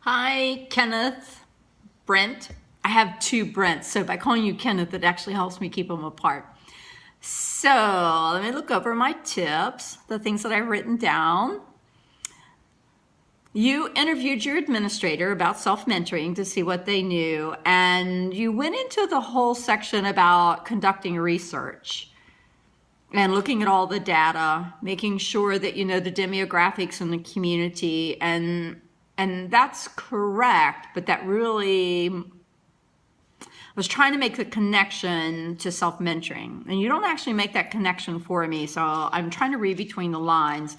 Hi, Kenneth, Brent. I have two Brents, so by calling you Kenneth, it actually helps me keep them apart. So let me look over my tips, the things that I've written down. You interviewed your administrator about self-mentoring to see what they knew, and you went into the whole section about conducting research and looking at all the data, making sure that you know the demographics in the community, and that's correct, but that really was trying to make the connection to self-mentoring. And you don't actually make that connection for me, so I'm trying to read between the lines.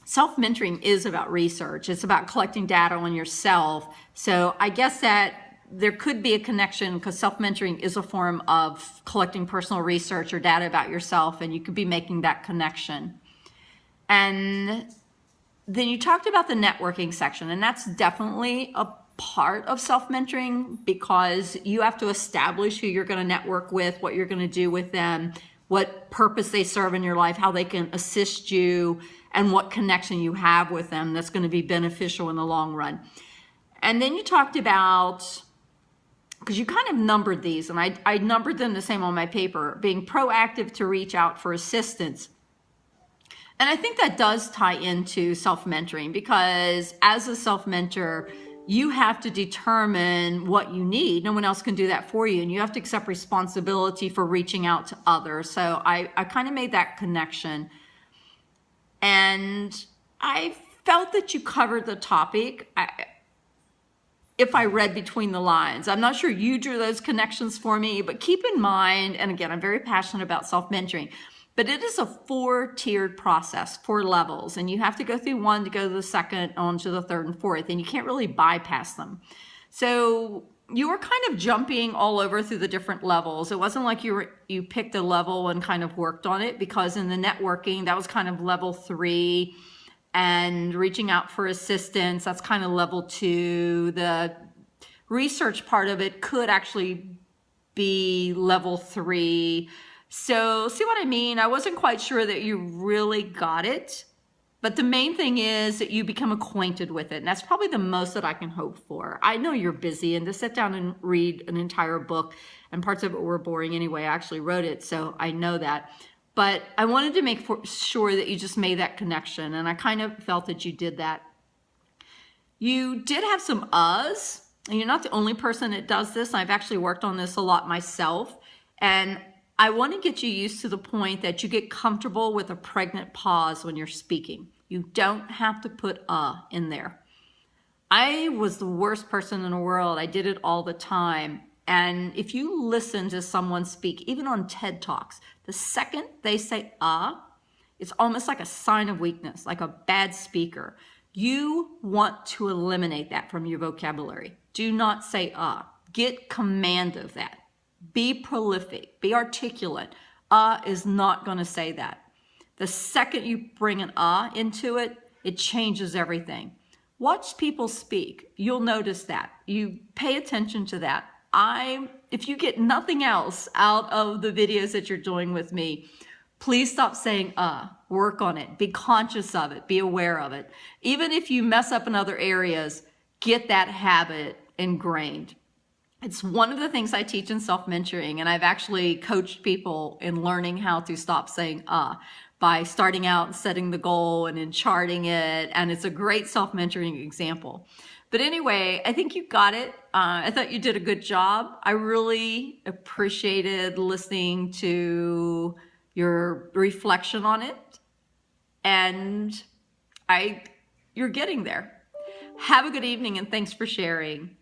Self-mentoring is about research. It's about collecting data on yourself. So I guess that there could be a connection because self-mentoring is a form of collecting personal research or data about yourself, and you could be making that connection. And then you talked about the networking section, and that's definitely a part of self-mentoring because you have to establish who you're going to network with, what you're going to do with them, what purpose they serve in your life, how they can assist you, and what connection you have with them that's going to be beneficial in the long run. And then you talked about, because you kind of numbered these, and I numbered them the same on my paper, being proactive to reach out for assistance. And I think that does tie into self-mentoring because as a self-mentor, you have to determine what you need. No one else can do that for you. And you have to accept responsibility for reaching out to others. So I kind of made that connection. And I felt that you covered the topic. If I read between the lines, I'm not sure you drew those connections for me, but keep in mind, and again, I'm very passionate about self-mentoring, but it is a 4-tiered process, 4 levels, and you have to go through one to go to the second, on to the third and fourth, and you can't really bypass them. So you were kind of jumping all over through the different levels. It wasn't like you picked a level and kind of worked on it, because in the networking, that was kind of level 3, and reaching out for assistance, that's kind of level 2. The research part of it could actually be level 3. So see what I mean? I wasn't quite sure that you really got it, but the main thing is that you become acquainted with it. And that's probably the most that I can hope for. I know you're busy, and to sit down and read an entire book, and parts of it were boring anyway, I actually wrote it, so I know that. But I wanted to make sure that you just made that connection, and I kind of felt that you did that. You did have some uhs, and you're not the only person that does this. I've actually worked on this a lot myself, and I want to get you used to the point that you get comfortable with a pregnant pause when you're speaking. You don't have to put in there. I was the worst person in the world. I did it all the time. And if you listen to someone speak, even on TED Talks, the second they say it's almost like a sign of weakness, like a bad speaker. You want to eliminate that from your vocabulary. Do not say Get command of that. Be prolific, be articulate. Is not going to say that. The second you bring an into it, it changes everything. Watch people speak. You'll notice that. You pay attention to that. If you get nothing else out of the videos that you're doing with me, please stop saying work on it. Be conscious of it. Be aware of it. Even if you mess up in other areas, get that habit ingrained. It's one of the things I teach in self-mentoring, and I've actually coached people in learning how to stop saying by starting out and setting the goal and then charting it, and it's a great self-mentoring example. But anyway, I think you got it. I thought you did a good job. I really appreciated listening to your reflection on it, and you're getting there. Have a good evening, and thanks for sharing.